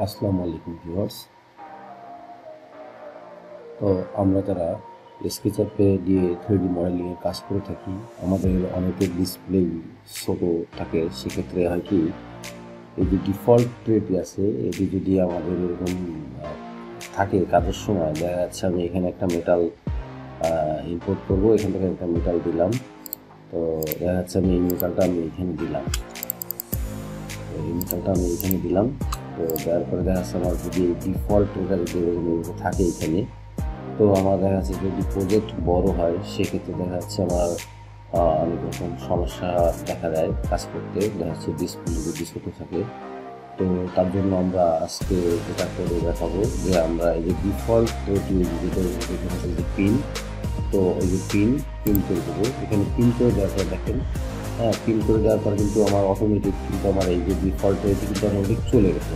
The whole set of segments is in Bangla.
আসসালামু আলাইকুম ভিউয়ার্স। তো আমরা যারা স্কেচআপে দিয়ে 3D মডেলিংয়ের কাজ করে থাকি, আমাদের অনেকের ডিসপ্লে ছোট থাকে। সেক্ষেত্রে হয় কি, এই যে ডিফল্ট ট্রেটি আছে, এটি যদি আমাদের এরকম থাকে কাজের সময়, দেখা যাচ্ছে আমি এখানে একটা মেটাল ইম্পোর্ট করবো, এখান থেকে একটা মেটাল দিলাম। তো দেখা যাচ্ছে আমি এই মেটালটা এখানে দিলাম, তো দেওয়ার পরে দেখা যাচ্ছে আমার যদি ডিফল্ট এটা যদি থাকে এখানে, তো আমার দেখা যাচ্ছে যদি প্রজেক্ট বড় হয় সেক্ষেত্রে দেখা যাচ্ছে আমার অনেক রকম সমস্যা দেখা দেয় কাজ করতে। দেখা যাচ্ছে ডিসপ্লে যদি ছোটো থাকে, তো তার জন্য আমরা আজকে যেটা করে দেখাবো যে আমরা এই যে ডিফল্ট যে পিন, তো এই যে পিন করে দেবো। এখানে পিন করে দেওয়ার পর দেখেন, পিন করে দেওয়ার পর কিন্তু আমার অটোমেটিক কিন্তু আমার এই যে ডিফল্ট রয়েছে কিন্তু অটোমেটিক চলে গেছে।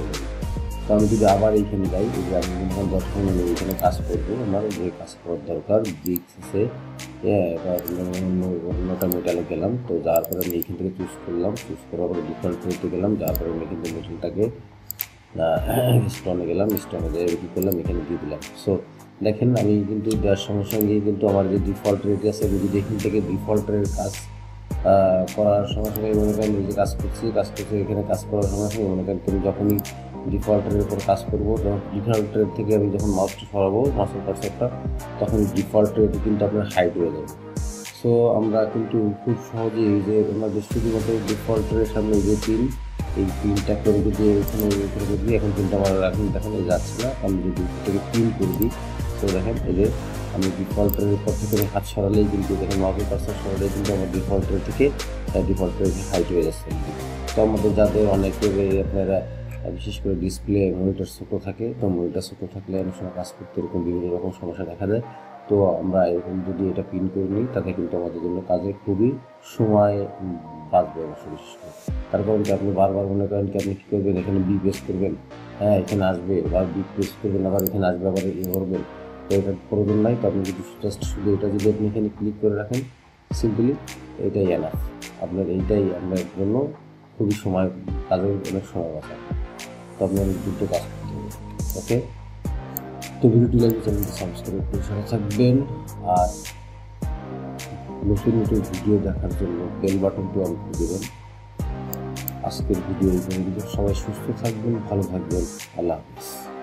তো আমি যদি আবার এইখানে যাই, এই যে আমি যখন 10 মিনিট এইখানে কাজ করবো, আমার যে কাজ করার দরকার ডিক্সে, এবার অন্যটা মেটালে গেলাম। তো যাওয়ার পরে আমি এইখান থেকে চুজ করার পরে ডিফল্ট করতে গেলাম, যাওয়ার পরে আমি কিন্তু মেটালটাকে স্টোনে গেলাম, স্টোনে যেয়ে কী করলাম, এখানে দিয়ে দিলাম। সো দেখেন আমি কিন্তু দেওয়ার সঙ্গে সঙ্গে কিন্তু আমার যে ডিফল্ট রেট আছে, আমি যদি এখান থেকে ডিফল্টের কাজ করার সঙ্গে সঙ্গে মনে করেন নিজে কাজ করছি, এখানে কাজ করার সঙ্গে সঙ্গে মনে করেন তুমি যখনই ডিফল্টের উপর কাজ করবো, তখন ডিফল্টের থেকে আমি যখন মাউসটা সরাবো, মাউসের কার্সারটা, তখন ডিফল্টের কিন্তু আপনার হাইড হয়ে যাবে। সো আমরা কিন্তু খুব সহজেই এই যে আমাদের শুধুমাত্র ডিফল্টের সামনে যে পিন, এই পিনটা করে যদি এখানে করে দিই, এখন কিন্তু আমার এখন দেখানো যাচ্ছে না। আমি যদি এটাকে পিন করে দিই, তো দেখেন এই যে আমি ডিফল্টের উপর থেকে হাত সরালেই কিন্তু দেখেন মাউসের কার্সার সরালেই কিন্তু আমার ডিফল্টের থেকে হাইট হয়ে যাচ্ছে। তো আমাদের যাদের অনেকের আপনারা বিশেষ করে ডিসপ্লে মনিটর ছোটো থাকে, তো মনিটর ছোটো থাকলে অনেক সময় কাজ করতে এরকম বিভিন্ন রকম সমস্যা দেখা যায়। তো আমরা এরকম যদি এটা পিন করে নিই, তাতে কিন্তু আমাদের জন্য কাজে খুবই সময় বাঁচবে অবশ্যই। বিশেষ করে তার কারণ কি, আপনি বারবার মনে করেন কি আপনি কী করবেন, এখানে বি প্রেস করবেন, এখানে আসবে, বা বি প্রেস করবেন, আবার এখানে আসবে, আবার করবেন। তো এটার প্রয়োজন নাই। তো আপনি যদি জাস্ট শুধু এটা যদি আপনি এখানে ক্লিক করে রাখেন, সিম্পলি এটাই এনাফ। আপনার এইটাই আপনার জন্য খুবই সময়, কাজের অনেক সময় বাঁচায়। তো আপনি অনেক দ্রুত কাজ করতে হবে। ওকে, তো ভিডিওটি লাগবে, চ্যানেলটি সাবস্ক্রাইব করে সাথে থাকবেন। আর নতুন ভিডিও দেখার জন্য বেল বাটনটি অন করে দেবেন। আজকের ভিডিও এই পর্যন্ত। সবাই সুস্থ থাকবেন, ভালো থাকবেন। আল্লাহ হাফিজ।